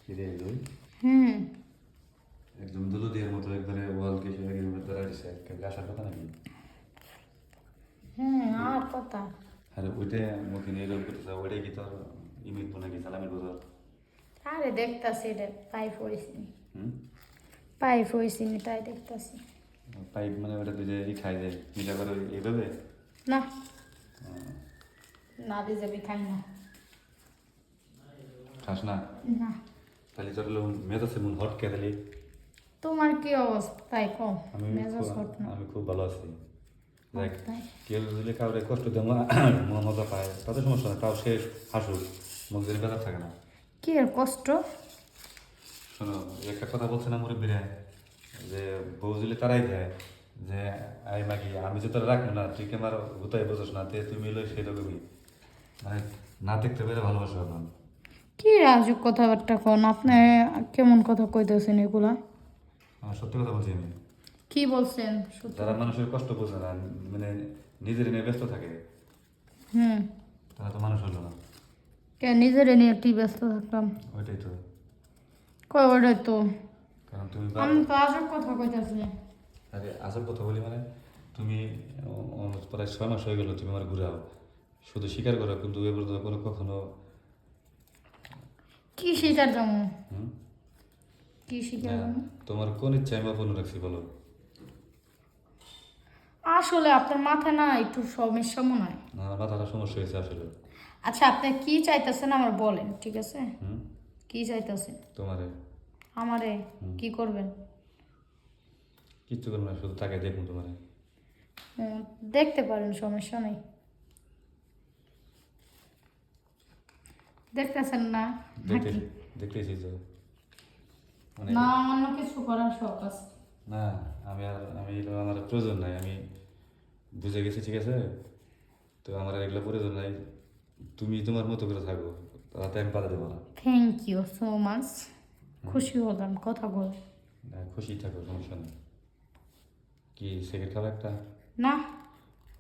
কিরে দুই হুম একদম দুলুদিয়ার মতো একবারে ওয়াল কেসে এর মধ্যে রাখছে আসার কথা নাকি? আর কথা আরে ওইটা মুখে নিয়ে এরকম করতে চাও ওইটাই কি তোর ইমিত নাকি সালামের বদল? আরে দেখতাছি রে পাইপ হইছিনি হুম পাইপ হইছিনি তাই দেখতাছি পাইপ মানে ওটা তুই যে খাই যায় মিঠা করে এইভাবে না না দিয়ে যাবি খাই না খাস না? না তাহলে তোর হলো মেজাজে মন হট কে তাহলে? তোমার কি অবস্থা তাই কম আমি মেজাজ হট না আমি খুব ভালো আছি। দেখ তাই কেউ যদি কাউরে কষ্ট দেওয়া মজা পায় তাতে সমস্যা না, তাও সে হাসুক, মুখ যদি বেজার থাকে না। কি আর কষ্ট শোনো একটা কথা বলছে না মুরব্বীরা যে বউ যদি তারাই দেয় যে আই মাগি আমি যে তোরা রাখবো না তুই কেমার হুতাই বোঝস না তে তুমি লই সেই রকমই মানে না দেখতে পেরে ভালোবাসা না। কি রাজুক কথাবার্তা কোন আপনি কেমন কথা কইতেছেন এগুলা আমার সত্যি কথা বলছি আমি। কি বলছেন সত্যি যারা মানুষের কষ্ট বোঝে না মানে নিজের নিয়ে ব্যস্ত থাকে হুম তারা তো মানুষ হলো না। কে নিজের নিয়ে কি ব্যস্ত থাকলাম ওইটাই তো কই ওটাই তো কারণ তুমি আমি তো আজব কথা কইতাছি আরে আসল কথা বলি মানে তুমি প্রায় 6 মাস হয়ে গেল তুমি আমার ঘুরাও শুধু স্বীকার করো কিন্তু এবার তো কোনো কখনো কি শিকার যাবো হুম কি শিকার না, যাবো তোমার কোন ইচ্ছা আমি অপূর্ণ রাখছি বলো? আসলে আপনার মাথা না একটু সমস্যা মনে হয় না আমার মাথাটা সমস্যা হয়েছে আসলে। আচ্ছা আপনি কি চাইতেছেন আমার বলেন ঠিক আছে হুম কি চাইতেছেন তোমারে আমারে কি করবেন কিচ্ছু করবো না শুধু তাকে দেখুন তোমারে। দেখতে পারেন সমস্যা নেই দেখতেছেন না দেখতে নাকি? দেখতেছি তো মানে না অন্য কিছু করার শখ আছে না আমি আমার প্রয়োজন নাই, আমি বুঝে গেছি ঠিক আছে। তো আমার আর এগুলো প্রয়োজন নাই, তুমি তোমার মতো করে থাকো, তাতে আমি বাধা দেবো না। থ্যাংক ইউ সো মাচ খুশি হলাম কথা বল না, খুশি থাকো সমস্যা নেই। কি সিগারেট খাবো একটা? না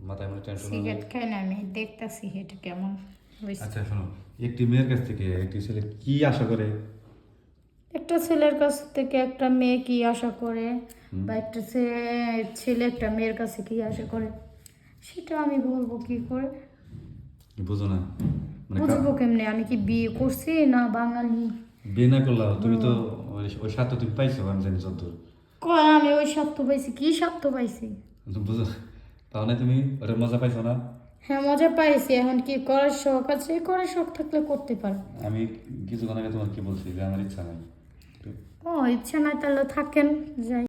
মাথায় মনে টেনশন? সিগারেট খাই না আমি দেখতেছি এটা কেমন হয়েছে আচ্ছা শোনো, একটি মেয়ের কাছ থেকে একটি ছেলে কি আশা করে? একটা ছেলের কাছ থেকে একটা মেয়ে কি আশা করে বা একটা ছেলে একটা মেয়ের কাছে কি আশা করে সেটা আমি বলবো কি করে বুঝো না মানে বুঝবো কেমনে আমি কি বিয়ে করছি না বাঙালি বিয়ে না করলাম তুমি তো ওই স্বার্থ তুমি পাইছো আমি জানি যতদূর। কয় আমি ওই স্বার্থ পাইছি কি স্বার্থ পাইছি কিন্তু বুঝো তাহলে তুমি ওটা মজা পাইছো না? হ্যাঁ মজা পাইছি এখন কি করার শখ আছে করার শখ থাকলে করতে পারো আমি কিছুক্ষণ আগে তোমার কি বলছি যে আমার ইচ্ছা নাই। ও ইচ্ছা নাই তাহলে থাকেন যাই